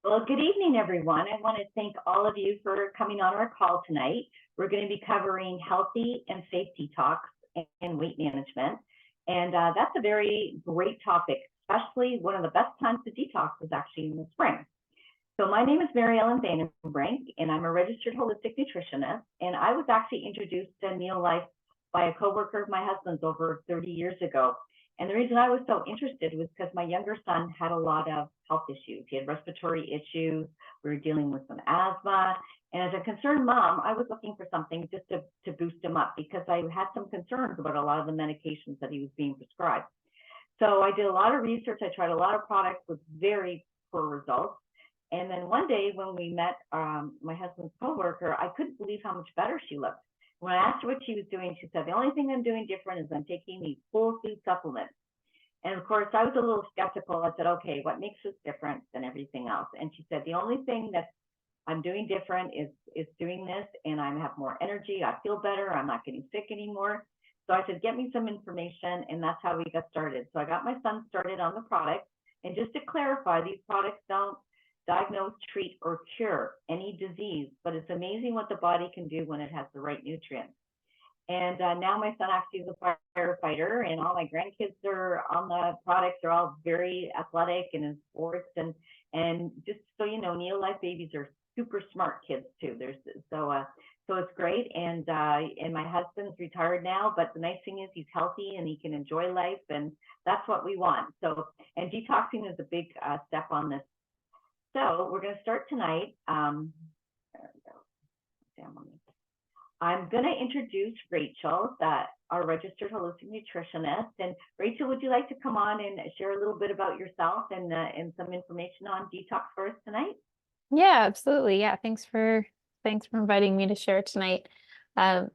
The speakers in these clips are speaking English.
Well, good evening, everyone. I want to thank all of you for coming on our call tonight. We're going to be covering healthy and safe detox and weight management. And that's a very great topic, especially one of the best times to detox is actually in the spring. So my name is Maryellen and I'm a registered holistic nutritionist. And I was actually introduced to Neolife by a coworker of my husband's over 30 years ago. And the reason I was so interested was because my younger son had a lot of health issues. He had respiratory issues. We were dealing with some asthma. And as a concerned mom, I was looking for something just to boost him up because I had some concerns about a lot of the medications that he was being prescribed. So I did a lot of research. I tried a lot of products with very poor results. And then one day when we met my husband's coworker, I couldn't believe how much better she looked. When I asked her what she was doing, she said, the only thing I'm doing different is I'm taking these full food supplements. And of course, I was a little skeptical. I said, okay, what makes this different than everything else? And she said, the only thing that I'm doing different is doing this, and I have more energy. I feel better. I'm not getting sick anymore. So I said, get me some information, and that's how we got started. So I got my son started on the product. And just to clarify, these products don't diagnose, treat, or cure any disease, but it's amazing what the body can do when it has the right nutrients. And now my son actually is a firefighter, and all my grandkids are on the products. They're all very athletic and in sports. And just so you know, Neolife babies are super smart kids too. So it's great. And my husband's retired now, but the nice thing is he's healthy and he can enjoy life, and that's what we want. So, and detoxing is a big step on this. So we're going to start tonight. There we go. I'm going to introduce Rachel, our registered holistic nutritionist. And Rachel, would you like to come on and share a little bit about yourself and some information on detox for us tonight? Yeah, absolutely. Yeah, thanks for inviting me to share tonight. Like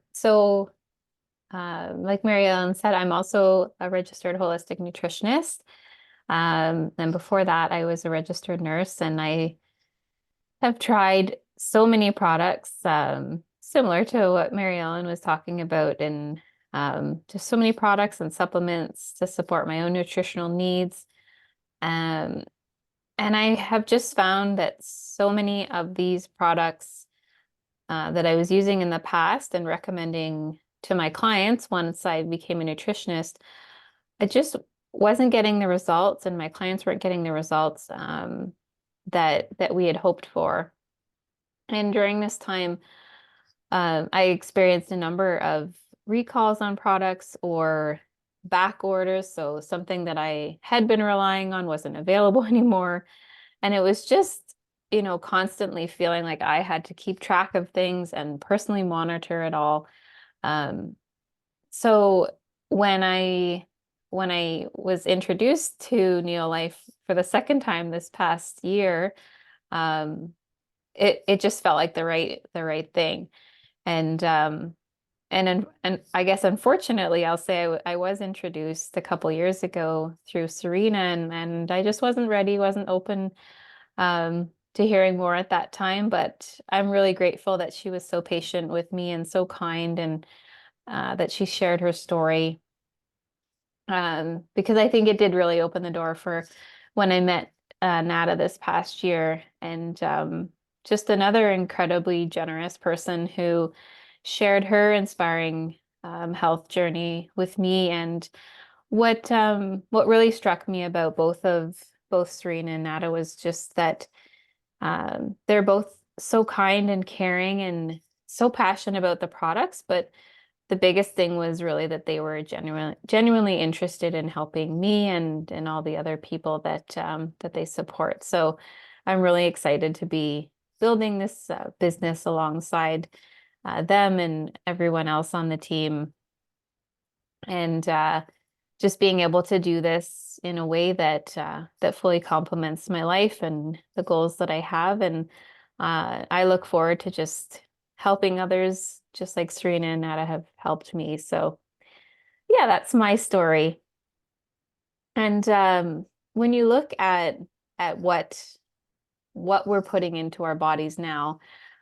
Maryellen said, I'm also a registered holistic nutritionist. And before that, I was a registered nurse, and I have tried so many products, similar to what Maryellen was talking about, and just so many products and supplements to support my own nutritional needs. Um, and I have just found that so many of these products that I was using in the past and recommending to my clients once I became a nutritionist, I just wasn't getting the results, and my clients weren't getting the results that we had hoped for. And during this time, I experienced a number of recalls on products or back orders. So something that I had been relying on wasn't available anymore. And it was just, constantly feeling like I had to keep track of things and personally monitor it all. So when I was introduced to Neolife for the second time this past year, it just felt like the right thing. And and I guess unfortunately, I'll say I was introduced a couple years ago through Serena, and I just wasn't ready, wasn't open to hearing more at that time. But I'm really grateful that she was so patient with me and so kind, and that she shared her story. Because I think it did really open the door for when I met Nada this past year, and just another incredibly generous person who shared her inspiring health journey with me. And what really struck me about both Serena and Nada was just that they're both so kind and caring and so passionate about the products, but the biggest thing was really that they were genuinely interested in helping me and all the other people that they support. So I'm really excited to be building this business alongside them and everyone else on the team, and just being able to do this in a way that fully complements my life and the goals that I have. And I look forward to just helping others, just like Serena and Nada have helped me. So yeah, that's my story. And when you look at what we're putting into our bodies now,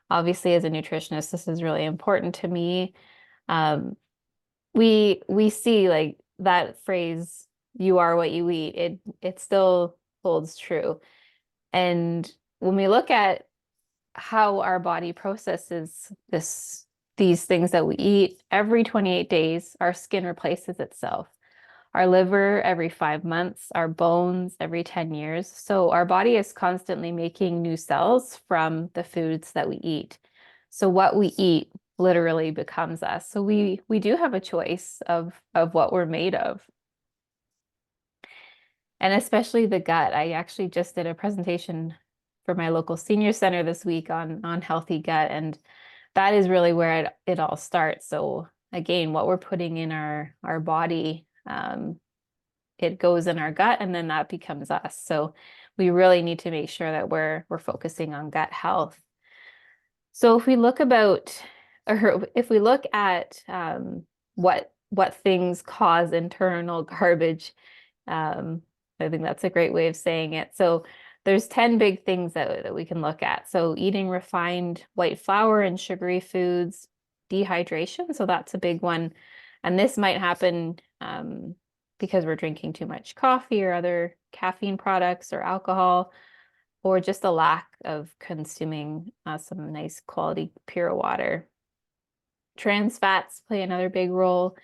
obviously as a nutritionist, this is really important to me. We see like that phrase, "You are what you eat." It still holds true. And when we look at how our body processes these things that we eat, every 28 days, our skin replaces itself. Our liver every 5 months, our bones every 10 years. So our body is constantly making new cells from the foods that we eat. So what we eat literally becomes us. So we do have a choice of what we're made of. And especially the gut. I actually just did a presentation for my local senior center this week on healthy gut, and that is really where it all starts. So again, what we're putting in our body, it goes in our gut, and then that becomes us. So we really need to make sure that we're focusing on gut health. So if we look at what things cause internal garbage, I think that's a great way of saying it. So there's 10 big things that we can look at. So eating refined white flour and sugary foods, dehydration, so that's a big one. And this might happen because we're drinking too much coffee or other caffeine products or alcohol, or just a lack of consuming some nice quality pure water. Trans fats play another big role,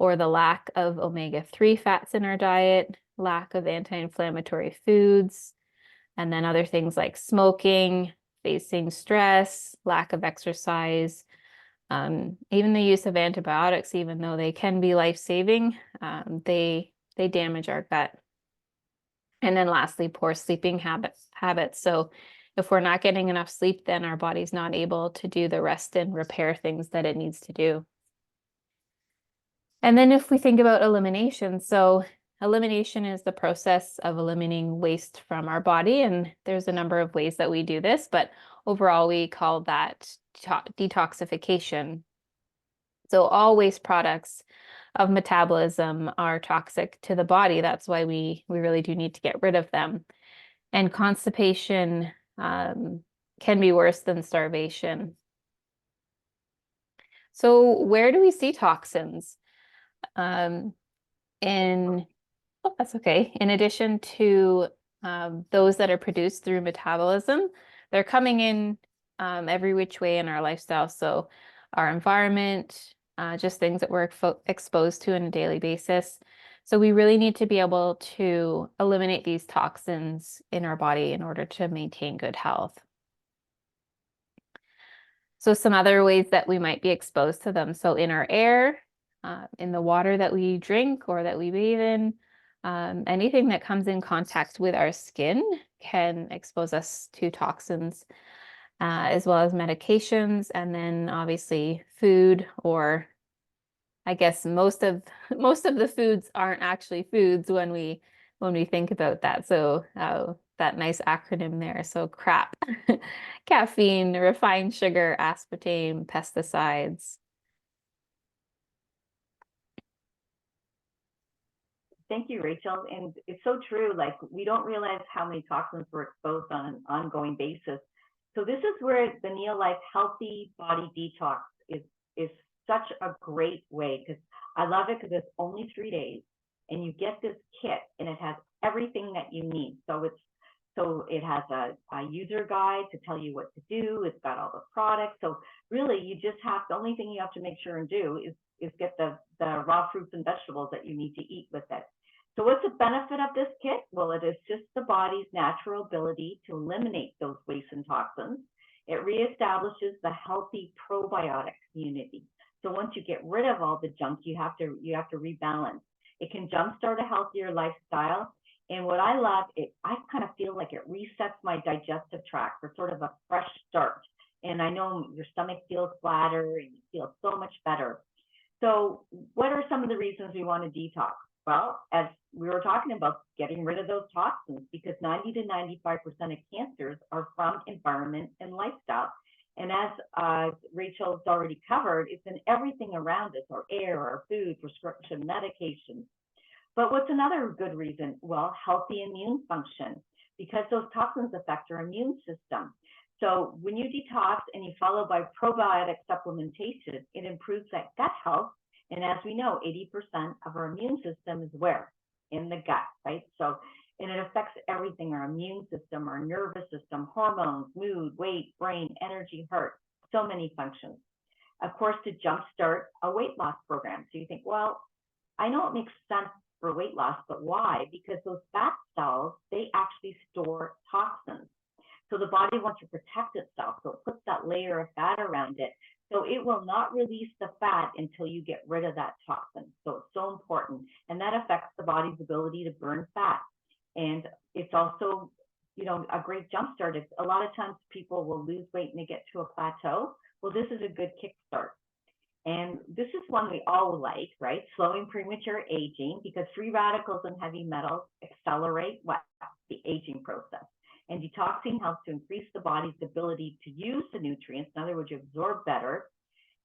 or the lack of omega-3 fats in our diet, lack of anti-inflammatory foods, and then other things like smoking, facing stress, lack of exercise, even the use of antibiotics, even though they can be life-saving, they damage our gut. And then lastly, poor sleeping habits. So if we're not getting enough sleep, then our body's not able to do the rest and repair things that it needs to do. And then if we think about elimination, so elimination is the process of eliminating waste from our body. And there's a number of ways that we do this, but overall we call that detoxification. So all waste products of metabolism are toxic to the body. That's why we really do need to get rid of them. And constipation can be worse than starvation. So where do we see toxins? Oh, that's okay. In addition to those that are produced through metabolism, they're coming in every which way in our lifestyle. So our environment, just things that we're exposed to on a daily basis. So we really need to be able to eliminate these toxins in our body in order to maintain good health. So some other ways that we might be exposed to them. So in our air, in the water that we drink or that we bathe in, anything that comes in contact with our skin can expose us to toxins, as well as medications, and then obviously food, or I guess most of the foods aren't actually foods when we think about that. So that nice acronym there. So CRAP, caffeine, refined sugar, aspartame, pesticides. Thank you, Rachel. And it's so true. Like, we don't realize how many toxins we're exposed on an ongoing basis. So this is where the Neolife Healthy Body Detox is such a great way, because I love it because it's only 3 days and you get this kit and it has everything that you need. So it has a user guide to tell you what to do. It's got all the products. So really the only thing you have to make sure and do is get the raw fruits and vegetables that you need to eat with it. So what's the benefit of this kit? Well, it assists the body's natural ability to eliminate those wastes and toxins. It reestablishes the healthy probiotic community. So once you get rid of all the junk, you have to rebalance. It can jumpstart a healthier lifestyle. And what I love, I kind of feel like it resets my digestive tract for sort of a fresh start. And I know your stomach feels flatter and you feel so much better. So what are some of the reasons we want to detox? Well, as we were talking about, getting rid of those toxins, because 90 to 95% of cancers are from environment and lifestyle. And as Rachel's already covered, it's in everything around us, our air, our food, prescription medications. But what's another good reason? Well, healthy immune function, because those toxins affect our immune system. So when you detox and you follow by probiotic supplementation, it improves that gut health. And as we know, 80% of our immune system is where? In the gut, right? So And it affects everything, our immune system, our nervous system, hormones, mood, weight, brain, energy, heart, so many functions. Of course, to jumpstart a weight loss program. So you think, well, I know it makes sense for weight loss, but why? Because those fat cells, they actually store toxins. So the body wants to protect itself. So it puts that layer of fat around it. So it will not release the fat until you get rid of that toxin. So it's so important. And that affects the body's ability to burn fat. And it's also, a great jumpstart. It's, a lot of times people will lose weight and they get to a plateau. Well, this is a good kickstart. And this is one we all like, right? Slowing premature aging, because free radicals and heavy metals accelerate what? The aging process. And detoxing helps to increase the body's ability to use the nutrients. In other words, you absorb better,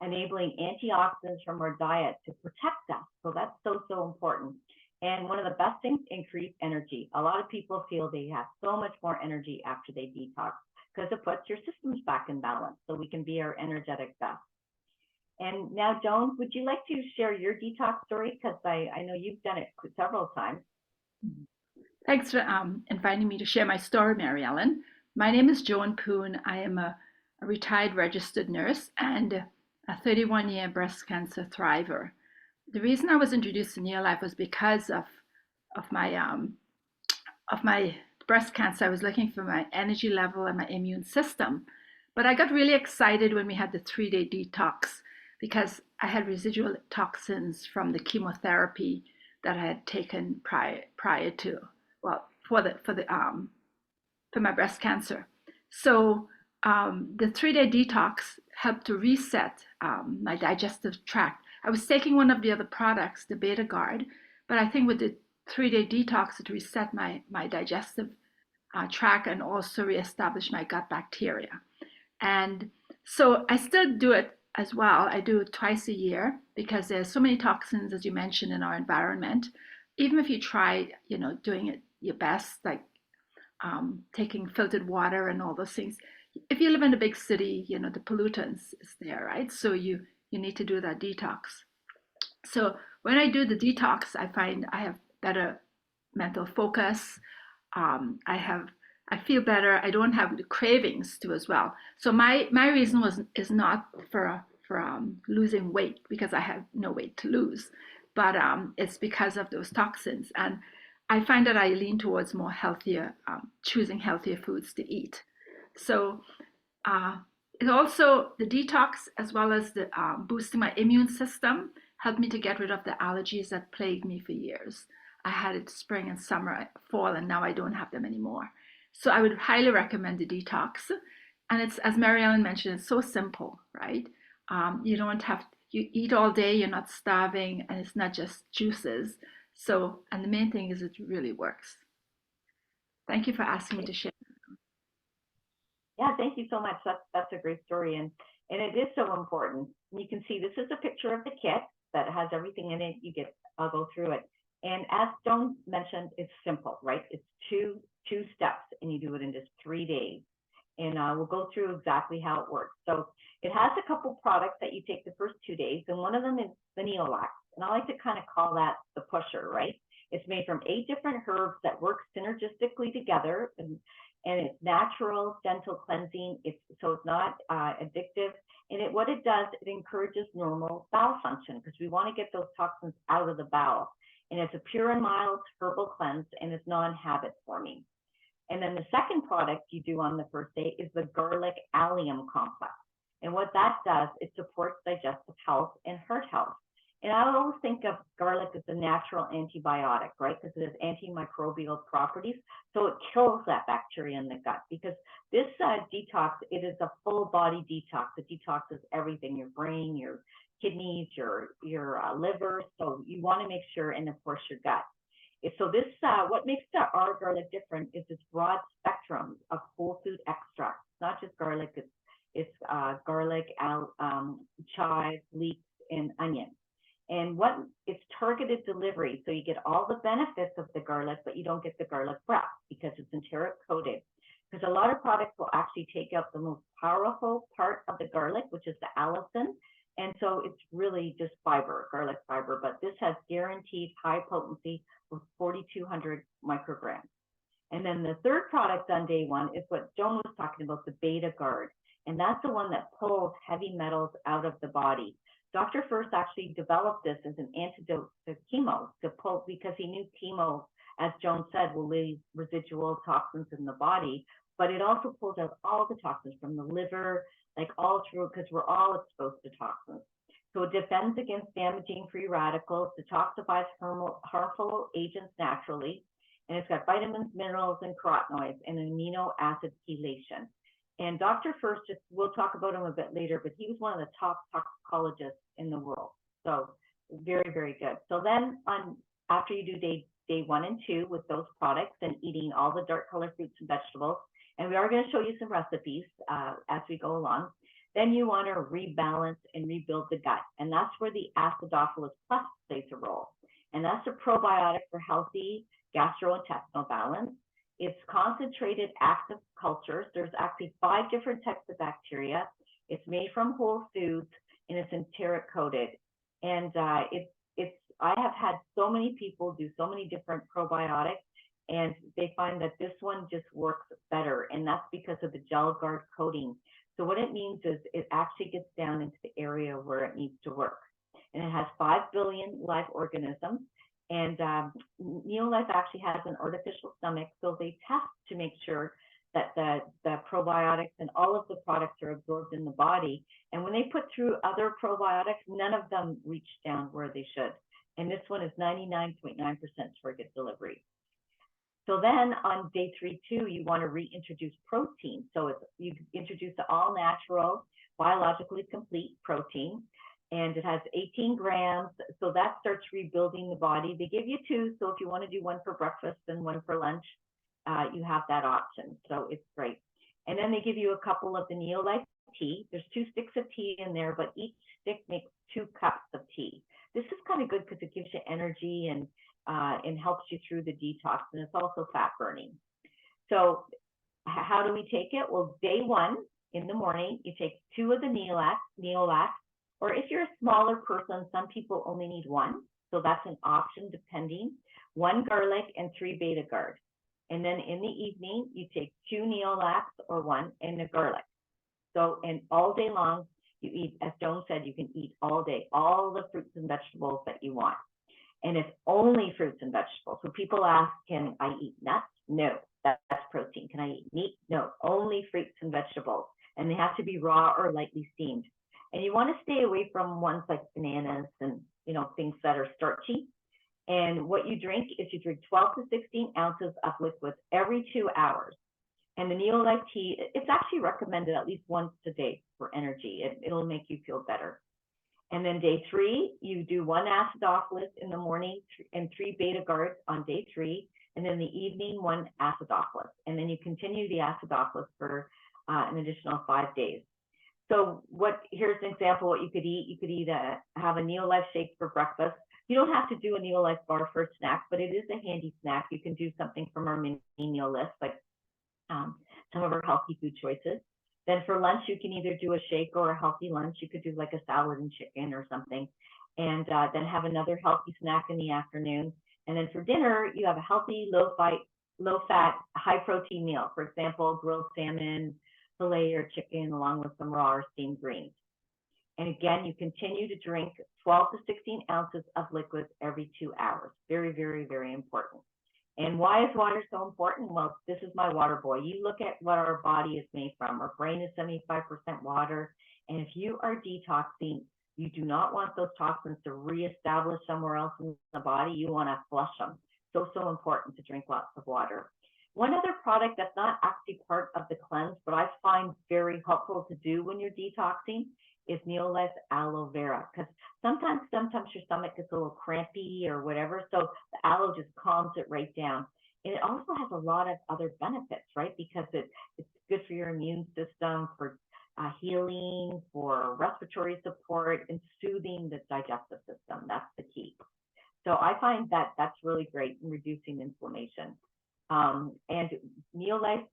enabling antioxidants from our diet to protect us. So that's so, so important. And one of the best things, increase energy. A lot of people feel they have so much more energy after they detox because it puts your systems back in balance so we can be our energetic best. And now, Joan, would you like to share your detox story? Because I know you've done it several times. Thanks for inviting me to share my story, Maryellen. My name is Joan Poon. I am a retired registered nurse and a 31-year breast cancer thriver. The reason I was introduced to Neolife was because of my breast cancer. I was looking for my energy level and my immune system. But I got really excited when we had the 3-day detox because I had residual toxins from the chemotherapy that I had taken prior to, well, for my breast cancer. So the 3-day detox helped to reset my digestive tract. I was taking one of the other products, the Betagard, but I think with the 3-day detox, it reset my digestive tract and also reestablished my gut bacteria. And so I still do it as well. I do it twice a year because there's so many toxins, as you mentioned, in our environment. Even if you try, doing it your best, like taking filtered water and all those things. If you live in a big city, the pollutants is there, right? So you need to do that detox. So when I do the detox, I find I have better mental focus. I feel better. I don't have the cravings too as well. So my reason is not for losing weight because I have no weight to lose, but it's because of those toxins. And I find that I lean towards more healthier, choosing healthier foods to eat. So it also, the detox as well as the boosting my immune system helped me to get rid of the allergies that plagued me for years. I had it spring and summer, fall, and now I don't have them anymore. So I would highly recommend the detox. And it's, as Maryellen mentioned, it's so simple, right? You don't have, you eat all day, you're not starving, and it's not just juices. So, and the main thing is it really works. Thank you for asking me to share. Yeah, thank you so much. That's a great story. And it is so important. You can see this is a picture of the kit that has everything in it. I'll go through it. And as Joan mentioned, it's simple, right? It's two steps, and you do it in just 3 days. And we'll go through exactly how it works. So it has a couple products that you take the first 2 days, and one of them is the Neolax. And I like to kind of call that the pusher, right? It's made from 8 different herbs that work synergistically together, and it's natural, gentle cleansing. So it's not addictive. And what it does, it encourages normal bowel function because we want to get those toxins out of the bowel. And it's a pure and mild herbal cleanse, and it's non-habit forming. And then the second product you do on the first day is the garlic allium complex. And what that does, it supports digestive health and heart health. And I always think of garlic as a natural antibiotic, right? Because it has antimicrobial properties. So it kills that bacteria in the gut. Because this detox, it is a full body detox. It detoxes everything, your brain, your kidneys, your liver. So you want to make sure, and of course your gut. So this, what makes our garlic different is this broad spectrum of whole food extracts. It's not just garlic, it's garlic, chive, leeks, and onion. And it's targeted delivery. So you get all the benefits of the garlic, but you don't get the garlic breath because it's enteric coated. Because a lot of products will actually take out the most powerful part of the garlic, which is the allicin. And so it's really just fiber, garlic fiber, but this has guaranteed high potency with 4,200 micrograms. And then the third product on day one is what Joan was talking about, the Beta Guard. And that's the one that pulls heavy metals out of the body. Dr. First actually developed this as an antidote to chemo, to pull, because he knew chemo, as Joan said, will leave residual toxins in the body, but it also pulls out all the toxins from the liver, like all through, because we're all exposed to toxins. So it defends against damaging free radicals, detoxifies harmful agents naturally, and it's got vitamins, minerals, and carotenoids, and amino acid chelation. And Dr. First, we'll talk about him a bit later, but he was one of the top toxicologists in the world. So very, very good. So then after you do day 1 and 2 with those products and eating all the dark colored fruits and vegetables, and we are going to show you some recipes as we go along, then you want to rebalance and rebuild the gut. And that's where the Acidophilus Plus plays a role. And that's a probiotic for healthy gastrointestinal balance. It's concentrated active cultures. There's actually 5 different types of bacteria. It's made from whole foods, and it's enteric coated. And I have had so many people do so many different probiotics, and they find that this one just works better. And that's because of the gel guard coating. So what it means is it actually gets down into the area where it needs to work. And it has 5 billion live organisms. And Neolife actually has an artificial stomach, so they test to make sure that the probiotics and all of the products are absorbed in the body. And when they put through other probiotics, none of them reach down where they should. And this one is 99.9% target delivery. So then on day 3, too, you want to reintroduce protein. So you introduce the all-natural, biologically complete protein, and it has 18 grams. So that starts rebuilding the body. They give you 2, so if you want to do 1 for breakfast and 1 for lunch, you have that option. So it's great. And then they give you a couple of the Neolife tea. There's 2 sticks of tea in there, but each stick makes 2 cups of tea. This is kind of good because it gives you energy and helps you through the detox, and it's also fat burning. So how do we take it? Well, day 1 in the morning, you take 2 of the Neolac, or if you're a smaller person, some people only need 1, so that's an option depending. 1 garlic and 3 Beta Guard. And then in the evening, you take 2 Neolacs or 1 and a garlic. So, and all day long, you eat, as Joan said, you can eat all day, all the fruits and vegetables that you want. And it's only fruits and vegetables. So people ask, can I eat nuts? No, that's protein. Can I eat meat? No, only fruits and vegetables. And they have to be raw or lightly steamed. And you want to stay away from ones like bananas and, things that are starchy. And what you drink is you drink 12 to 16 ounces of liquids every 2 hours. And the Neolife tea, it's actually recommended at least once a day for energy. It'll make you feel better. And then day 3, you do 1 Acidophilus in the morning and 3 Beta Guards on day 3. And then the evening, 1 Acidophilus. And then you continue the Acidophilus for an additional 5 days. So here's an example of what you could eat. You could have a Neolife shake for breakfast. You don't have to do a Neolife bar for a snack, but it is a handy snack. You can do something from our mini meal list, like some of our healthy food choices. Then for lunch, you can either do a shake or a healthy lunch. You could do like a salad and chicken or something, and then have another healthy snack in the afternoon. And then for dinner, you have a healthy, low-fat, high-protein meal. For example, grilled salmon, filet or chicken, along with some raw or steamed greens. And again, you continue to drink 12 to 16 ounces of liquids every 2 hours. Very, very, very important. And why is water so important? Well, this is my water boy. You look at what our body is made from. Our brain is 75% water. And if you are detoxing, you do not want those toxins to reestablish somewhere else in the body. You want to flush them. So important to drink lots of water. One other product that's not actually part of the cleanse, but I find very helpful to do when you're detoxing, is Neolife aloe vera, because sometimes your stomach gets a little crampy or whatever, so the aloe just calms it right down. And it also has a lot of other benefits, right? Because it's good for your immune system, for healing, for respiratory support, and soothing the digestive system. That's the key. So I find that that's really great in reducing inflammation. And Neolife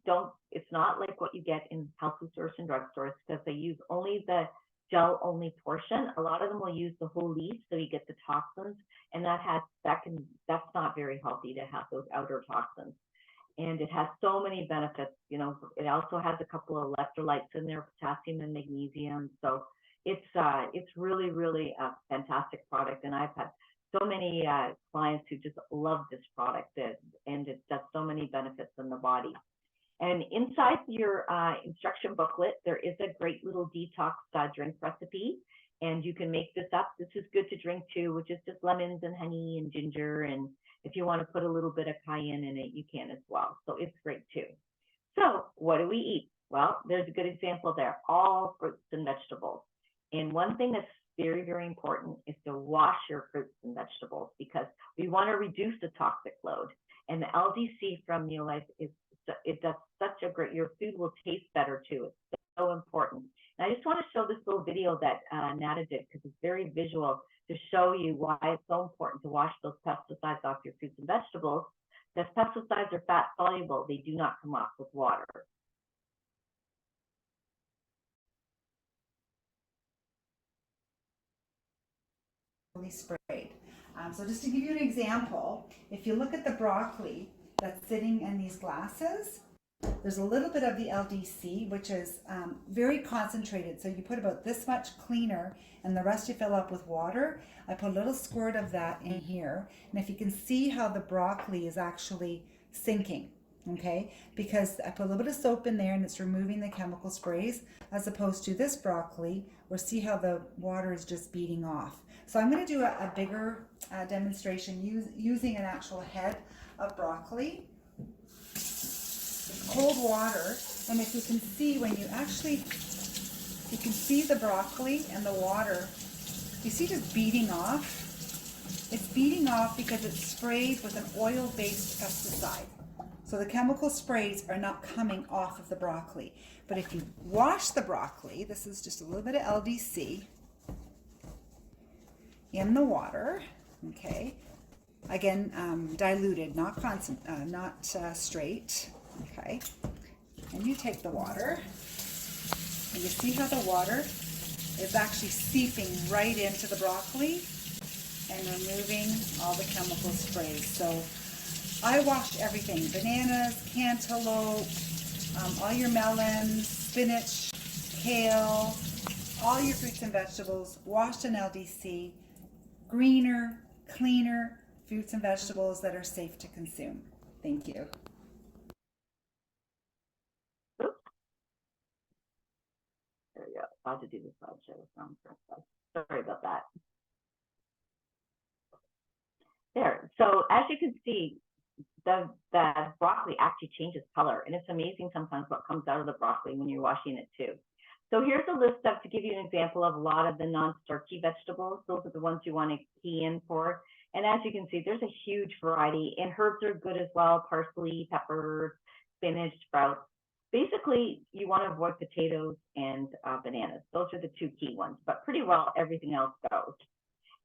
it's not like what you get in health food stores and drugstores, because they use only the gel only portion. A lot of them will use the whole leaf, so you get the toxins, and that's not very healthy to have those outer toxins. and it has so many benefits. You know, it also has a couple of electrolytes in there, potassium and magnesium. So it's really, really a fantastic product. And I've had so many clients who just love this product, and it does so many benefits in the body. And inside your instruction booklet, there is a great little detox drink recipe, and you can make this up. This is good to drink too, which is just lemons and honey and ginger. And if you want to put a little bit of cayenne in it, you can as well. So it's great too. So what do we eat? Well, there's a good example there, all fruits and vegetables. And one thing that's very, very important is to wash your fruits and vegetables, because we want to reduce the toxic load. And the LDC from Neolife it does such a great, your food will taste better too. It's so important. And I just want to show this little video that Nada did, because it's very visual, to show you why it's so important to wash those pesticides off your fruits and vegetables. Because pesticides are fat soluble, they do not come off with water. Sprayed. So just to give you an example, if you look at the broccoli that's sitting in these glasses, there's a little bit of the LDC, which is very concentrated. So you put about this much cleaner and the rest you fill up with water. I put a little squirt of that in here. And if you can see how the broccoli is actually sinking, okay? Because I put a little bit of soap in there and it's removing the chemical sprays, as opposed to this broccoli, where see how the water is just beating off. So I'm going to do a bigger demonstration using an actual head of broccoli. It's cold water, and if you can see, when you actually, you can see the broccoli and the water, you see just beating off. It's beating off because it's sprayed with an oil-based pesticide. So the chemical sprays are not coming off of the broccoli. But if you wash the broccoli, this is just a little bit of LDC in the water, okay? Again, diluted, not constant, not straight, okay? And you take the water, and you see how the water is actually seeping right into the broccoli and removing all the chemical sprays. So I washed everything: bananas, cantaloupe, all your melons, spinach, kale, all your fruits and vegetables, washed in LDC, greener, cleaner fruits and vegetables that are safe to consume. Thank you. Oops. There we go. About to do the slideshow. Sorry about that. There. So as you can see, the broccoli actually changes color, and it's amazing sometimes what comes out of the broccoli when you're washing it too. So here's a list of, to give you an example of a lot of the non-starchy vegetables. Those are the ones you want to key in for. And as you can see, there's a huge variety, and herbs are good as well: parsley, peppers, spinach, sprouts. Basically, you want to avoid potatoes and bananas. Those are the two key ones, but pretty well everything else goes.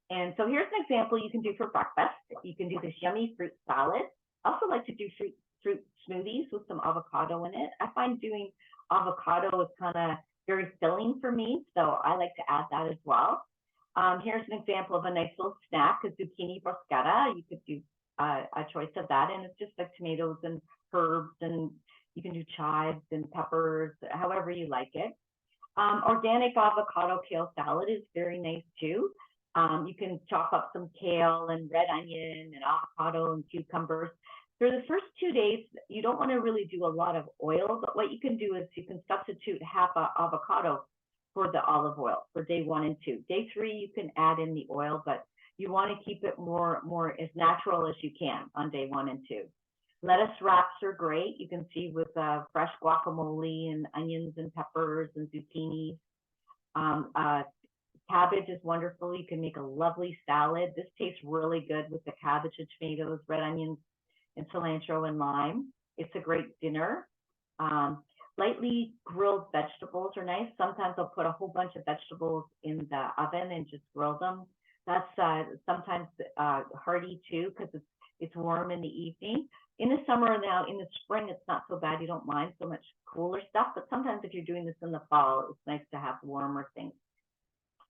And so here's an example you can do for breakfast. You can do this yummy fruit salad. I also like to do fruit smoothies with some avocado in it. I find doing avocado is kind of very filling for me, so I like to add that as well. Here's an example of a nice little snack, a zucchini bruschetta. You could do a choice of that, and it's just like tomatoes and herbs, and you can do chives and peppers, however you like it. Organic avocado kale salad is very nice too. You can chop up some kale and red onion and avocado and cucumbers. For the first 2 days, you don't want to really do a lot of oil, but what you can do is you can substitute half an avocado for the olive oil for day 1 and 2. Day 3, you can add in the oil, but you want to keep it more as natural as you can on day 1 and 2. Lettuce wraps are great. You can see with fresh guacamole and onions and peppers and zucchini. Cabbage is wonderful. You can make a lovely salad. This tastes really good with the cabbage and tomatoes, red onions, and cilantro and lime. It's a great dinner. Lightly grilled vegetables are nice. Sometimes I'll put a whole bunch of vegetables in the oven and just grill them. That's sometimes hearty too, because it's warm in the evening. In the summer now, in the spring, it's not so bad. You don't mind so much cooler stuff, but sometimes if you're doing this in the fall, it's nice to have warmer things.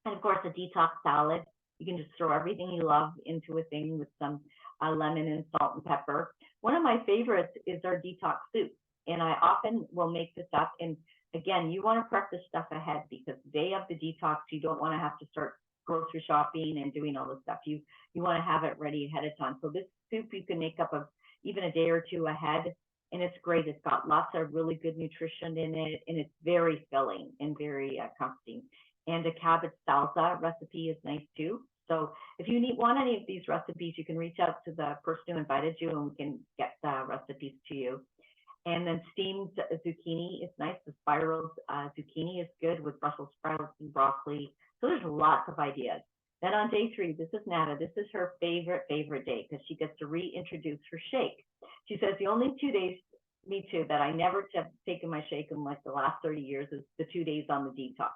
And of course, a detox salad. You can just throw everything you love into a thing with some lemon and salt and pepper. One of my favorites is our detox soup. And I often will make this up. And again, you want to prep this stuff ahead because the day of the detox, you don't want to have to start grocery shopping and doing all this stuff. You want to have it ready ahead of time. So this soup you can make up of even a day or two ahead. And it's great. It's got lots of really good nutrition in it. And it's very filling and very comforting. And a cabbage salsa recipe is nice too. So if you want any of these recipes, you can reach out to the person who invited you and we can get the recipes to you. And then steamed zucchini is nice. The spiraled zucchini is good with Brussels sprouts and broccoli. So there's lots of ideas. Then on day 3, this is Nada. This is her favorite day because she gets to reintroduce her shake. She says the only 2 days, me too, that I never have taken my shake in like the last 30 years is the 2 days on the detox.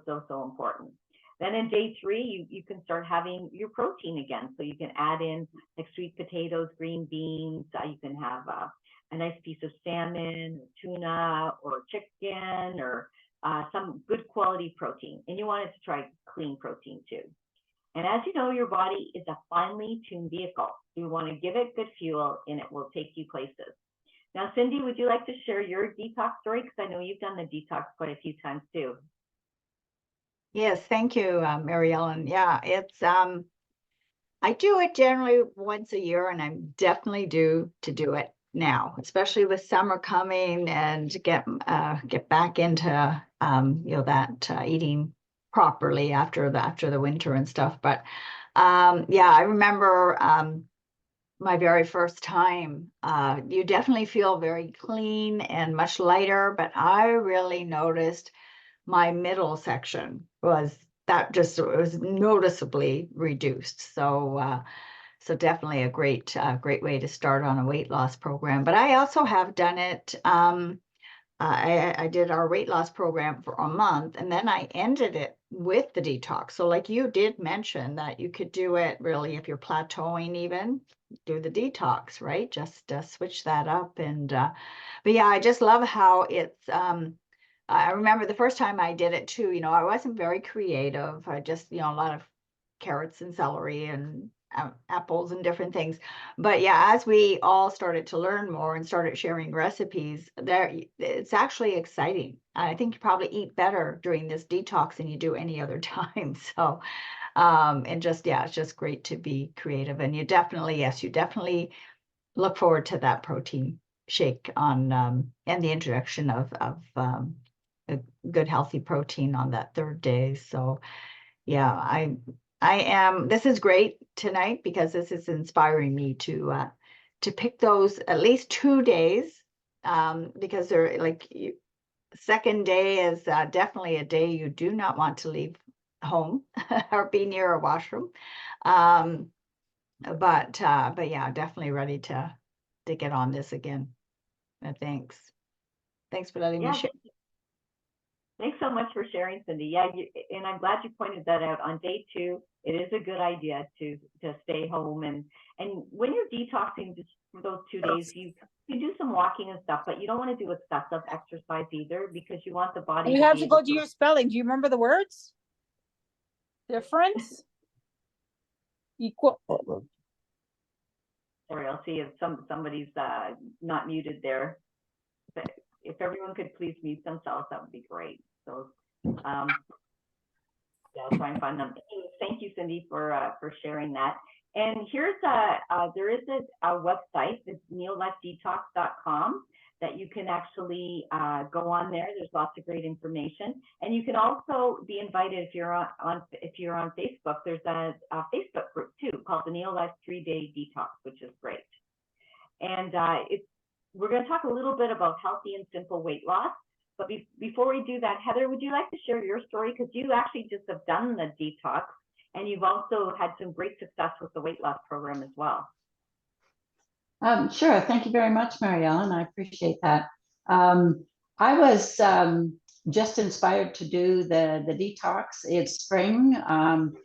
So important. Then in day 3, you can start having your protein again. So you can add in like sweet potatoes, green beans. You can have a nice piece of salmon, or tuna, or chicken, or some good quality protein. And you want it to try clean protein too. And as you know, your body is a finely tuned vehicle. You want to give it good fuel and it will take you places. Now, Cindy, would you like to share your detox story? Because I know you've done the detox quite a few times too. Yes, thank you, Maryellen. Yeah, it's I do it generally once a year, and I'm definitely due to do it now, especially with summer coming and get back into that eating properly after the winter and stuff. But yeah, I remember my very first time. You definitely feel very clean and much lighter, but I really noticed my middle section was noticeably reduced. So definitely a great way to start on a weight loss program. But I also have done it. I did our weight loss program for a month, and then I ended it with the detox. So like you did mention that you could do it really if you're plateauing, even do the detox, right? Just switch that up. And but yeah, I just love how it's I remember the first time I did it too, I wasn't very creative. I just, a lot of carrots and celery and apples and different things. But yeah, as we all started to learn more and started sharing recipes, it's actually exciting. I think you probably eat better during this detox than you do any other time. So, and just, yeah, it's just great to be creative. And you definitely look forward to that protein shake on and the introduction of a good healthy protein on that 3rd day. So yeah, I am. This is great tonight because this is inspiring me to pick those at least 2 days because they're like second day is definitely a day you do not want to leave home or be near a washroom. But yeah, definitely ready to get on this again. Thanks for letting me share. Thanks so much for sharing, Cindy. Yeah, and I'm glad you pointed that out. On day 2, it is a good idea to stay home, and when you're detoxing just for those 2 days, you do some walking and stuff, but you don't want to do excessive exercise either because you want the body. You have to go do your spelling. Do you remember the words? Difference. Equal. Sorry, I'll see if somebody's not muted there. But if everyone could please mute themselves, that would be great. So, yeah, I'll try and find them. Thank you, Cindy, for sharing that. And here's there is a website, it's neolifedetox.com, that you can actually go on there. There's lots of great information, and you can also be invited if you're on Facebook. There's a Facebook group too called the Neolife 3-Day Detox, which is great. And we're going to talk a little bit about healthy and simple weight loss. But before we do that, Heather, would you like to share your story? Because you actually just have done the detox, and you've also had some great success with the weight loss program as well. Sure. Thank you very much, Maryellen. I appreciate that. I was just inspired to do the detox. It's spring. I'm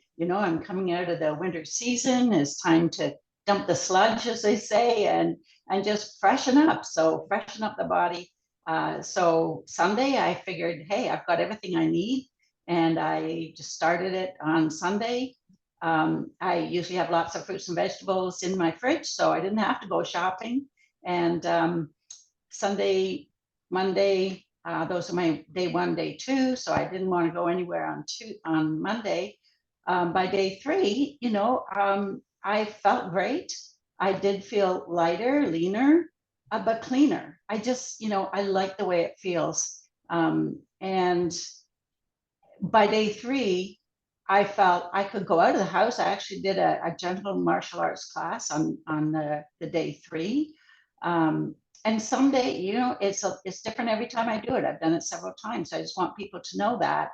coming out of the winter season. It's time to dump the sludge, as they say, and just freshen up. So freshen up the body. So Sunday, I figured, hey, I've got everything I need. And I just started it on Sunday. I usually have lots of fruits and vegetables in my fridge, so I didn't have to go shopping. And Sunday, Monday, those are my day 1, day 2. So I didn't want to go anywhere on Monday. By day 3, I felt great. I did feel lighter, leaner, but cleaner. I just, I like the way it feels. And by day 3, I felt I could go out of the house. I actually did a gentle martial arts class on the day 3. And someday, it's different every time I do it. I've done it several times. So I just want people to know that,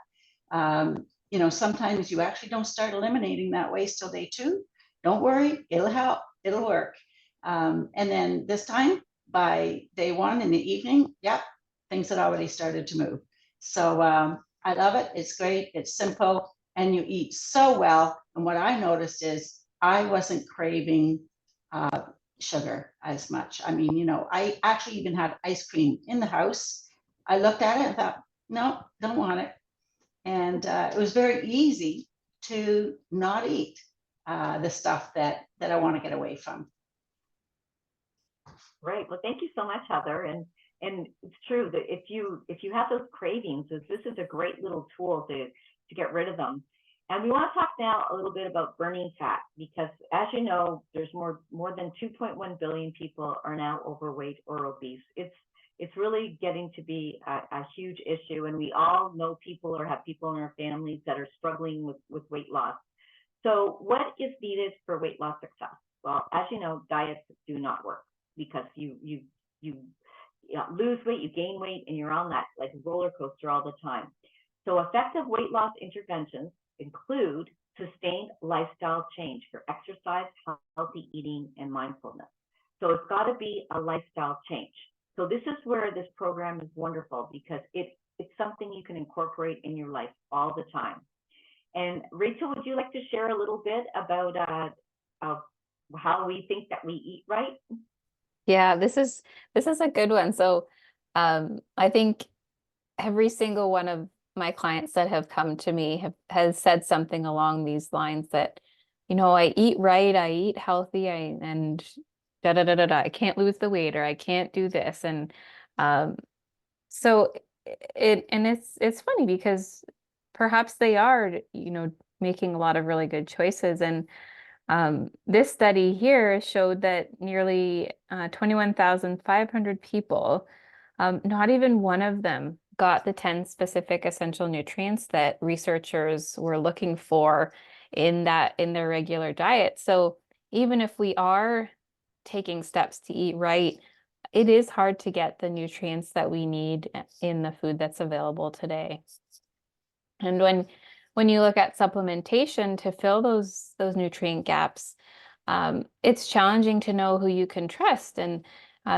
sometimes you actually don't start eliminating that waste till day 2. Don't worry, it'll help, it'll work. And then this time by day 1 in the evening, yep, things had already started to move. So I love it. It's great. It's simple, and you eat so well. And what I noticed is I wasn't craving sugar as much. I mean, I actually even had ice cream in the house. I looked at it and thought, no, don't want it. And it was very easy to not eat the stuff that I want to get away from. Right. Well, thank you so much, Heather. And it's true that if you have those cravings, this is a great little tool to get rid of them. And we want to talk now a little bit about burning fat, because as you know, there's more than 2.1 billion people are now overweight or obese. It's really getting to be a huge issue, and we all know people or have people in our families that are struggling with weight loss. So what is needed for weight loss success? Well, as you know, diets do not work, because you lose weight, you gain weight, and you're on that like roller coaster all the time. So effective weight loss interventions include sustained lifestyle change for exercise, healthy eating, and mindfulness. So it's got to be a lifestyle change. So this is where this program is wonderful, because it's something you can incorporate in your life all the time. And Rachel, would you like to share a little bit about how we think that we eat right? Yeah, this is a good one. So I think every single one of my clients that have come to me has said something along these lines that, I eat right, I eat healthy, and da da da da da. I can't lose the weight, or I can't do this. And so it's funny, because perhaps they are, making a lot of really good choices. And this study here showed that nearly 21,500 people, not even one of them got the 10 specific essential nutrients that researchers were looking for in their regular diet. So even if we are taking steps to eat right, it is hard to get the nutrients that we need in the food that's available today. And when you look at supplementation to fill those nutrient gaps, it's challenging to know who you can trust. And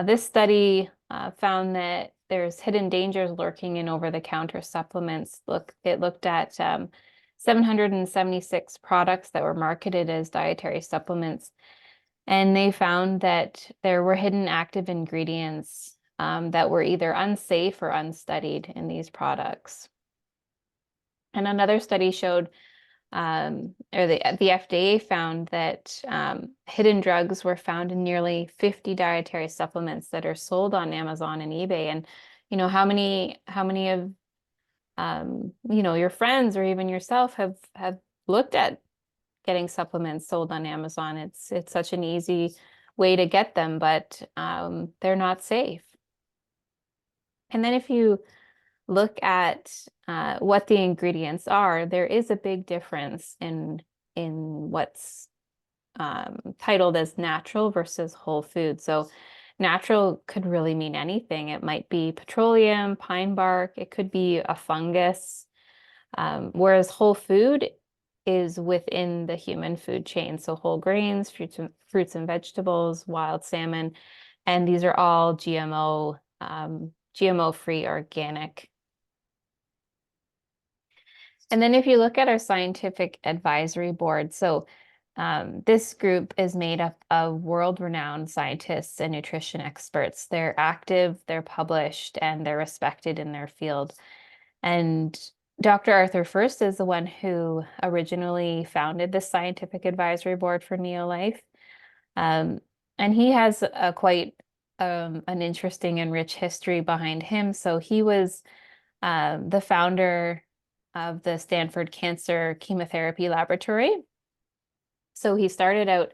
this study found that there's hidden dangers lurking in over-the-counter supplements. It looked at 776 products that were marketed as dietary supplements, and they found that there were hidden active ingredients that were either unsafe or unstudied in these products. And another study showed, or the FDA found that hidden drugs were found in nearly 50 dietary supplements that are sold on Amazon and eBay. And how many of your friends or even yourself have looked at getting supplements sold on Amazon? It's such an easy way to get them, but they're not safe. And then if you look at what the ingredients are, there is a big difference in what's titled as natural versus whole food. So natural could really mean anything. It might be petroleum, pine bark, it could be a fungus, whereas whole food is within the human food chain. So whole grains, fruits and vegetables, wild salmon, and these are all GMO-free organic. And then if you look at our scientific advisory board, so this group is made up of world-renowned scientists and nutrition experts. They're active, they're published, and they're respected in their field. And Dr. Arthur First is the one who originally founded the Scientific Advisory Board for Neolife. And he has a quite an interesting and rich history behind him. So he was the founder of the Stanford Cancer Chemotherapy Laboratory. So he started out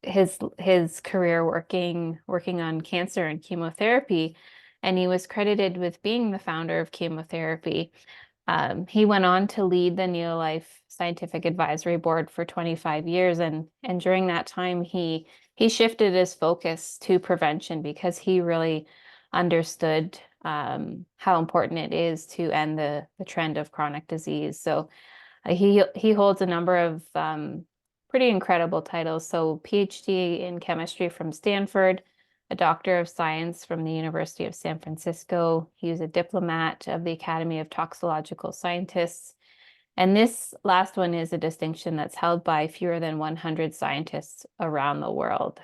his career working on cancer and chemotherapy, and he was credited with being the founder of chemotherapy. He went on to lead the Neolife Scientific Advisory Board for 25 years, and during that time he shifted his focus to prevention because he really understood how important it is to end the trend of chronic disease. So he holds a number of pretty incredible titles. So PhD in chemistry from Stanford, a Doctor of Science from the University of San Francisco. He was a diplomat of the Academy of Toxicological Scientists. And this last one is a distinction that's held by fewer than 100 scientists around the world.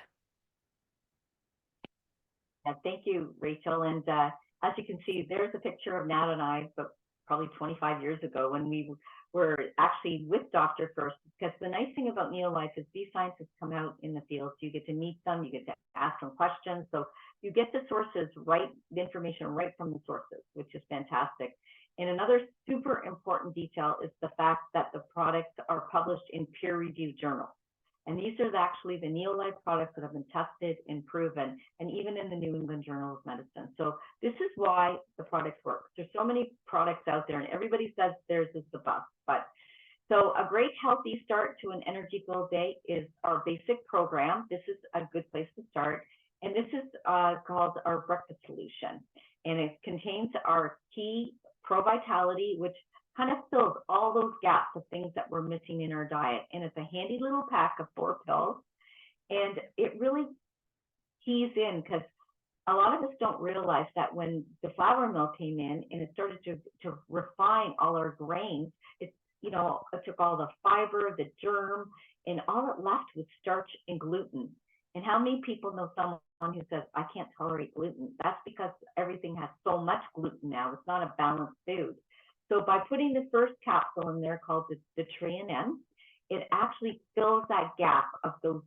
Yeah, thank you, Rachel. And as you can see, there's a picture of Nat and I, but probably 25 years ago when we were actually with Dr. First, because the nice thing about Neolife is these scientists come out in the field. So you get to meet them, you get to ask them questions. So you get the sources right, the information right from the sources, which is fantastic. And another super important detail is the fact that the products are published in peer-reviewed journals. And these are actually the Neolife products that have been tested and proven, and even in the New England Journal of Medicine. So this is why the products work. There's so many products out there, and everybody says theirs is the best. But so a great healthy start to an energy-filled day is our basic program. This is a good place to start. And this is called our breakfast solution. And it contains our Tea Pro Vitality, which kind of fills all those gaps of things that we're missing in our diet. And it's a handy little pack of 4 pills. And it really keys in, because a lot of us don't realize that when the flour mill came in and it started to refine all our grains, it took all the fiber, the germ, and all it left was starch and gluten. And how many people know someone who says, I can't tolerate gluten? That's because everything has so much gluten now. It's not a balanced food. So by putting the first capsule in there called the Tran, it actually fills that gap of those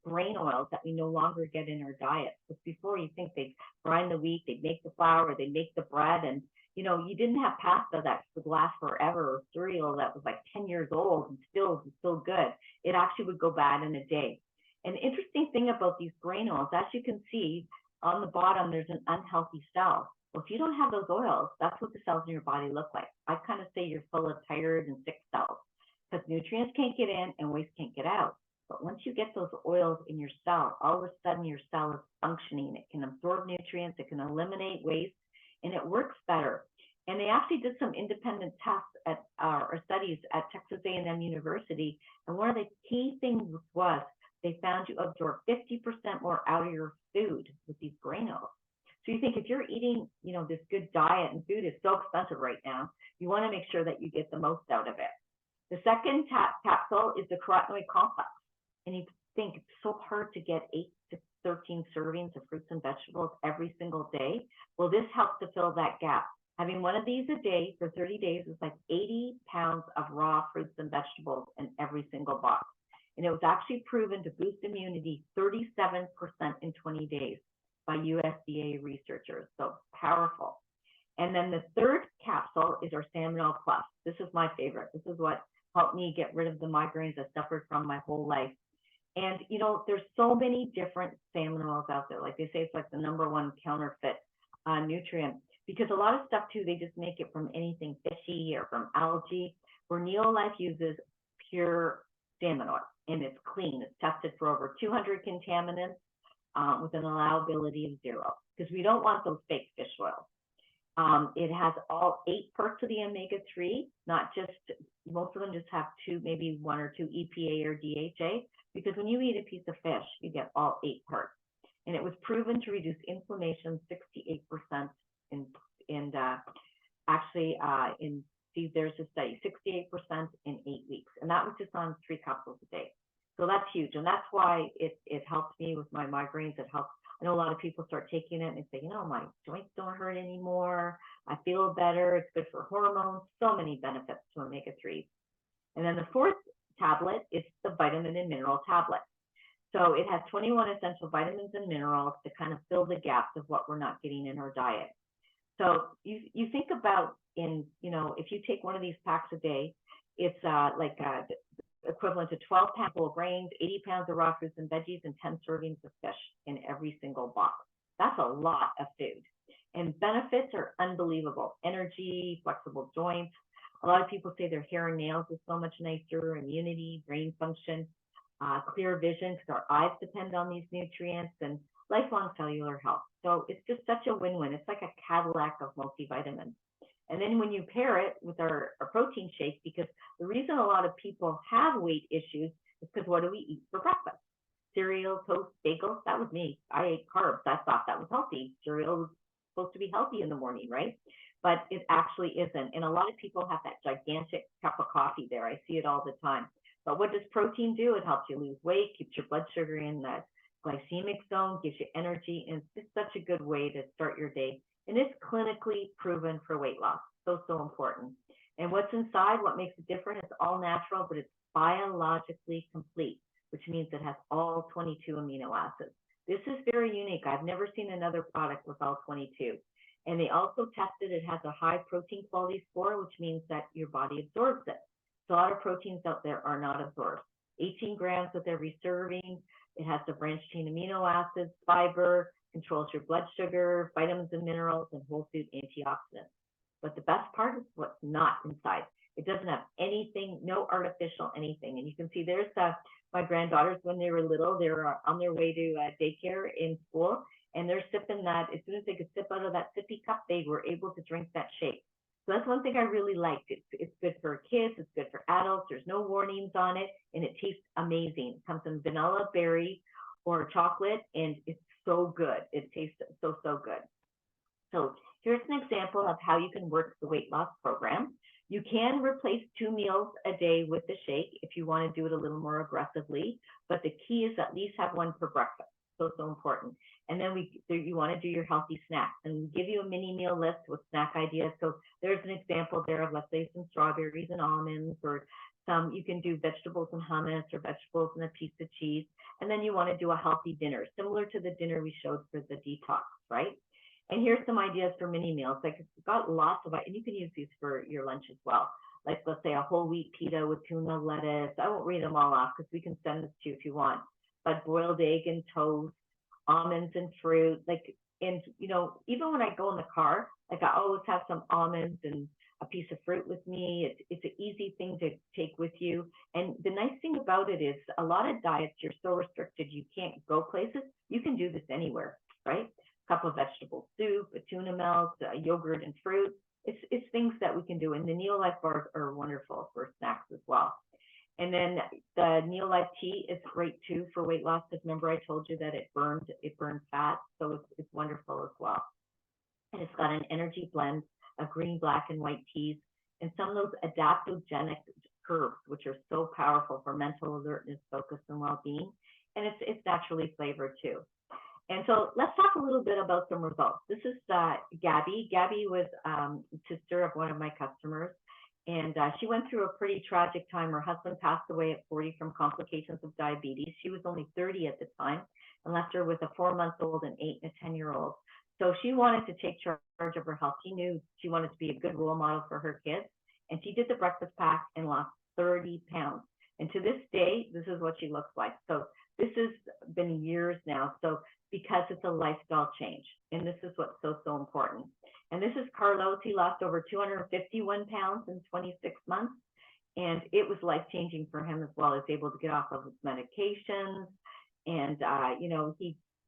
grain oils that we no longer get in our diet. Because before, you think they'd grind the wheat, they'd make the flour, they'd make the bread, and you didn't have pasta that would last forever, or cereal that was like 10 years old and still good. It actually would go bad in a day. An interesting thing about these grain oils, as you can see on the bottom, there's an unhealthy cell. Well, if you don't have those oils, that's what the cells in your body look like. I kind of say you're full of tired and sick cells, because nutrients can't get in and waste can't get out. But once you get those oils in your cell, all of a sudden your cell is functioning. It can absorb nutrients, it can eliminate waste, and it works better. And they actually did some independent tests or studies at Texas A&M University. And one of the key things was they found you absorb 50% more out of your food with these grain oils. So you think if you're eating, this good diet, and food is so expensive right now, you want to make sure that you get the most out of it. The second capsule is the carotenoid complex. And you think it's so hard to get 8 to 13 servings of fruits and vegetables every single day. Well, this helps to fill that gap. Having one of these a day for 30 days is like 80 pounds of raw fruits and vegetables in every single box. And it was actually proven to boost immunity 37% in 20 days by USDA researchers. So powerful. And then the third capsule is our Salmonella Plus. This is my favorite. This is what helped me get rid of the migraines I suffered from my whole life. And, there's so many different salmon oils out there. Like they say, it's like the #1 counterfeit nutrient, because a lot of stuff too, they just make it from anything fishy or from algae, where Neolife uses pure salmon oil, and it's clean. It's tested for over 200 contaminants with an allowability of 0, because we don't want those fake fish oils. It has all 8 parts of the omega-3, not just, most of them just have 2, maybe 1 or 2 EPA or DHA, because when you eat a piece of fish, you get all 8 parts. And it was proven to reduce inflammation 68% there's a study, 68% in 8 weeks. And that was just on 3 capsules a day. So that's huge. And that's why it helps me with my migraines. It helps I know a lot of people start taking it and they say, you know, my joints don't hurt anymore. I feel better. It's good for hormones. So many benefits to omega-3. And then the fourth tablet is the vitamin and mineral tablet. So it has 21 essential vitamins and minerals to kind of fill the gaps of what we're not getting in our diet. So you think about if you take one of these packs a day, it's equivalent to 12 pounds of whole grains, 80 pounds of raw fruits and veggies, and 10 servings of fish in every single box. That's a lot of food. And benefits are unbelievable. Energy, flexible joints. A lot of people say their hair and nails is so much nicer, immunity, brain function, clear vision, because our eyes depend on these nutrients, and lifelong cellular health. So it's just such a win-win. It's like a Cadillac of multivitamins. And then when you pair it with our protein shake, because the reason a lot of people have weight issues is because what do we eat for breakfast? Cereal, toast, bagels. That was me. I ate carbs. I thought that was healthy. Cereal was supposed to be healthy in the morning, right? But it actually isn't. And a lot of people have that gigantic cup of coffee there. I see it all the time. But what does protein do? It helps you lose weight, keeps your blood sugar in that glycemic zone, gives you energy, and it's just such a good way to start your day. And it's clinically proven for weight loss. So, so important. And what's inside, what makes it different, it's all natural, but it's biologically complete, which means it has all 22 amino acids. This is very unique. I've never seen another product with all 22. And they also tested it has a high protein quality score, which means that your body absorbs it. So a lot of proteins out there are not absorbed. 18 grams with every serving. It has the branched chain amino acids, fiber, controls your blood sugar, vitamins and minerals, and whole food antioxidants. But the best part is what's not inside. It doesn't have anything, no artificial anything. And you can see there's my granddaughters when they were little, they were on their way to daycare in school, and they're sipping that. As soon as they could sip out of that sippy cup, they were able to drink that shake. So that's one thing I really liked. It's good for kids, it's good for adults. There's no warnings on it, and it tastes amazing. It comes in vanilla, berry, or chocolate, and it's so good. It tastes so, so good. So here's an example of how you can work the weight loss program. You can replace 2 meals a day with the shake if you want to do it a little more aggressively, but the key is at least have one for breakfast. So, so important. And then you want to do your healthy snacks, and we give you a mini meal list with snack ideas. So there's an example there of, let's say, some strawberries and almonds, or you can do vegetables and hummus, or vegetables and a piece of cheese. And then you want to do a healthy dinner, similar to the dinner we showed for the detox, right? And here's some ideas for mini meals. Like, it's got lots of, and you can use these for your lunch as well. Like, let's say a whole wheat pita with tuna, lettuce. I won't read them all off because we can send this to you if you want. But boiled egg and toast, almonds and fruit. And even when I go in the car, I always have some almonds and a piece of fruit with me. It's an easy thing to take with you. And the nice thing about it is a lot of diets, you're so restricted, you can't go places. You can do this anywhere, right? Cup of vegetable soup, a tuna melt, yogurt and fruit. It's things that we can do. And the Neolife bars are wonderful for snacks as well. And then the Neolife tea is great too for weight loss, because remember I told you that it burns fat, so it's wonderful as well. And it's got an energy blend of green, black, and white teas, and some of those adaptogenic herbs, which are so powerful for mental alertness, focus, and well-being. And it's naturally flavored too. And so let's talk a little bit about some results. This is Gabby. Gabby was sister of one of my customers, and she went through a pretty tragic time. Her husband passed away at 40 from complications of diabetes. She was only 30 at the time, and left her with a 4-month-old, an 8, and a 10-year-old. So she wanted to take charge of her health. She knew she wanted to be a good role model for her kids, and she did the breakfast pack and lost 30 pounds. And to this day, this is what she looks like. So this has been years now. So because it's a lifestyle change, and this is what's so, so important. And this is Carlos. He lost over 251 pounds in 26 months, and it was life-changing for him as well. He was able to get off of his medications, and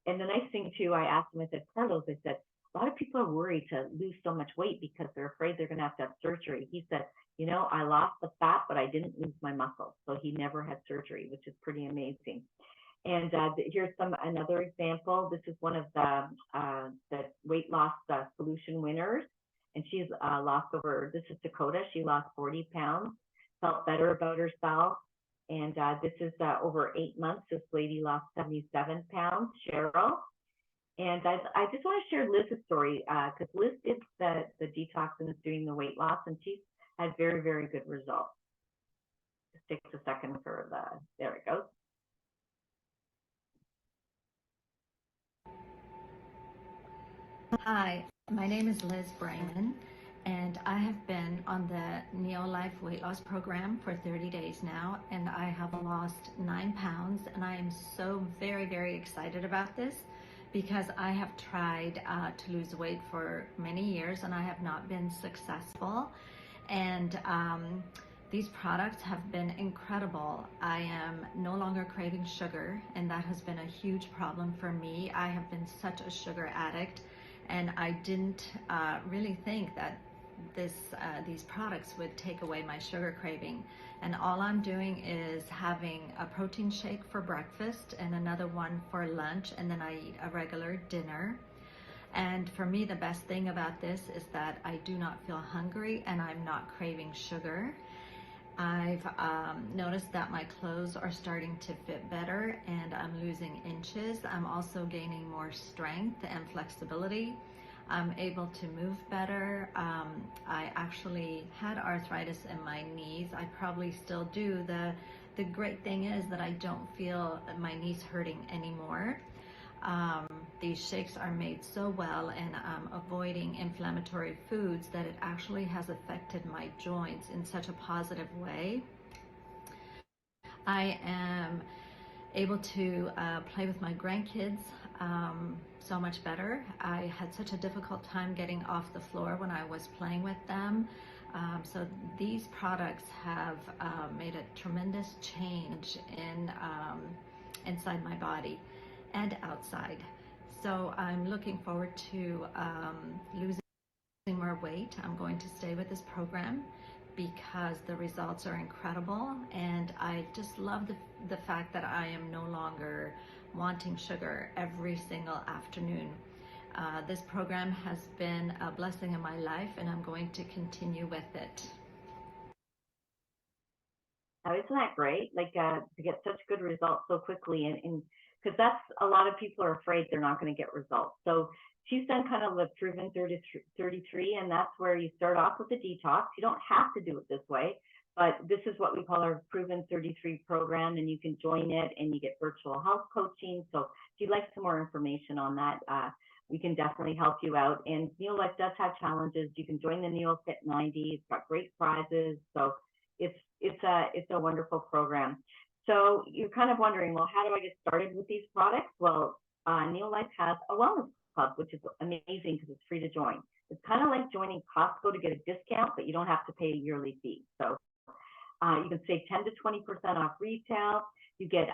and the nice thing too, I asked him, I said, Carlos, I said, a lot of people are worried to lose so much weight because they're afraid they're going to have surgery. He said, I lost the fat, but I didn't lose my muscle. So he never had surgery, which is pretty amazing. And here's another example. This is one of the weight loss solution winners, and she's lost this is Dakota. She lost 40 pounds, felt better about herself. And this is over 8 months. This lady lost 77 pounds, Cheryl. And I just want to share Liz's story because Liz did the detox and is doing the weight loss, and she's had very, very good results. Just takes a second for there it goes. Hi, my name is Liz Brayman, and I have been on the Neolife weight loss program for 30 days now, and I have lost 9 pounds, and I am so very, very excited about this because I have tried to lose weight for many years and I have not been successful. And these products have been incredible. I am no longer craving sugar, and that has been a huge problem for me. I have been such a sugar addict, and I didn't really think that these products would take away my sugar craving. And all I'm doing is having a protein shake for breakfast and another one for lunch, and then I eat a regular dinner. And for me, the best thing about this is that I do not feel hungry and I'm not craving sugar. I've noticed that my clothes are starting to fit better and I'm losing inches. I'm also gaining more strength and flexibility. I'm able to move better. I actually had arthritis in my knees. I probably still do. The great thing is that I don't feel my knees hurting anymore. These shakes are made so well, and I'm avoiding inflammatory foods that it actually has affected my joints in such a positive way. I am able to play with my grandkids so much better. I had such a difficult time getting off the floor when I was playing with them. So these products have made a tremendous change in inside my body and outside. So I'm looking forward to losing more weight. I'm going to stay with this program because the results are incredible, and I just love the fact that I am no longer wanting sugar every single afternoon. This program has been a blessing in my life, and I'm going to continue with it. Now, isn't that great? Like to get such good results so quickly, and because that's a lot of people are afraid they're not going to get results. So she's done kind of the proven 33, and that's where you start off with the detox. You don't have to do it this way, but this is what we call our proven 33 program, and you can join it and you get virtual health coaching. So if you'd like some more information on that, we can definitely help you out. And Neolife does have challenges. You can join the NeoFit 90. It's got great prizes. So it's a wonderful program. So you're kind of wondering, well, how do I get started with these products? Well, Neolife has a wellness club, which is amazing because it's free to join. It's kind of like joining Costco to get a discount, but you don't have to pay a yearly fee. So you can save 10 to 20% off retail. You get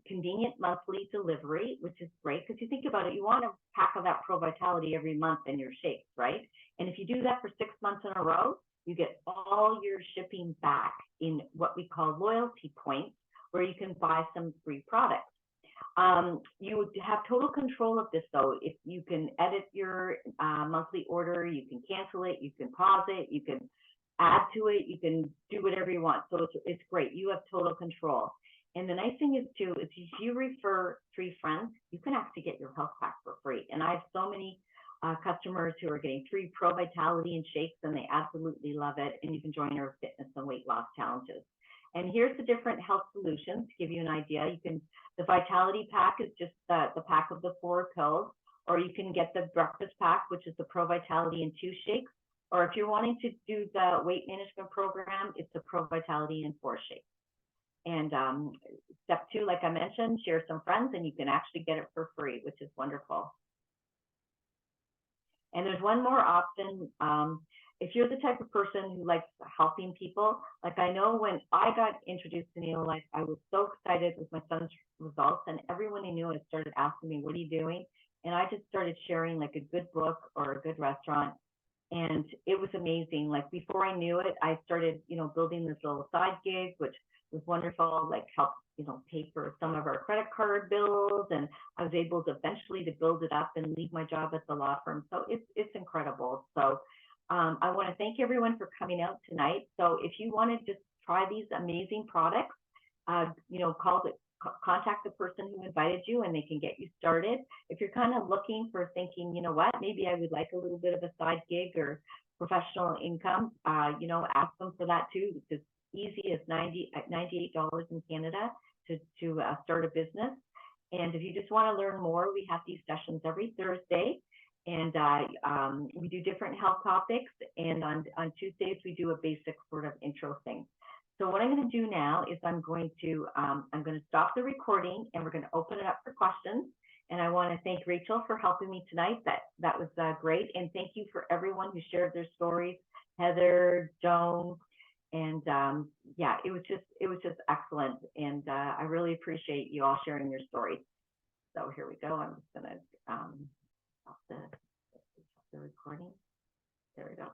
convenient monthly delivery, which is great because you think about it, you want a pack of that Pro Vitality every month in your shakes, right? And if you do that for 6 months in a row, you get all your shipping back in what we call loyalty points, where you can buy some free products. You would have total control of this, though. If you can edit your monthly order, you can cancel it, you can pause it, you can add to it, you can do whatever you want. So it's great. You have total control. And the nice thing is, too, is if you refer 3 friends, you can actually get your health pack for free. And I have so many customers who are getting 3 Pro Vitality and shakes, and they absolutely love it. And you can join our fitness and weight loss challenges. And here's the different health solutions to give you an idea. The Vitality Pack is just the pack of the 4 pills, or you can get the breakfast pack, which is the Pro Vitality and 2 shakes. Or if you're wanting to do the weight management program, it's the Pro Vitality and 4 shakes. And step 2, like I mentioned, share some friends, and you can actually get it for free, which is wonderful. And there's one more option. If you're the type of person who likes helping people, like I know when I got introduced to Neolife, I was so excited with my son's results, and everyone I knew started asking me, what are you doing? And I just started sharing like a good book or a good restaurant. And it was amazing. Like before I knew it, I started, building this little side gig, which was wonderful, like helped, pay for some of our credit card bills. And I was able to eventually to build it up and leave my job at the law firm. So it's incredible. So I want to thank everyone for coming out tonight. So if you want to just try these amazing products, contact the person who invited you and they can get you started. If you're kind of looking for thinking, you know what, maybe I would like a little bit of a side gig or professional income, you know, ask them for that too. It's as easy as $98 in Canada to start a business. And if you just want to learn more, we have these sessions every Thursday, and we do different health topics. And on Tuesdays, we do a basic sort of intro thing. So what I'm going to do now is I'm going to stop the recording, and we're going to open it up for questions. And I want to thank Rachel for helping me tonight. That was great. And thank you for everyone who shared their stories, Heather, Joan, and yeah, it was just excellent. And I really appreciate you all sharing your stories. So here we go. I'm just going to stop the recording. There we go.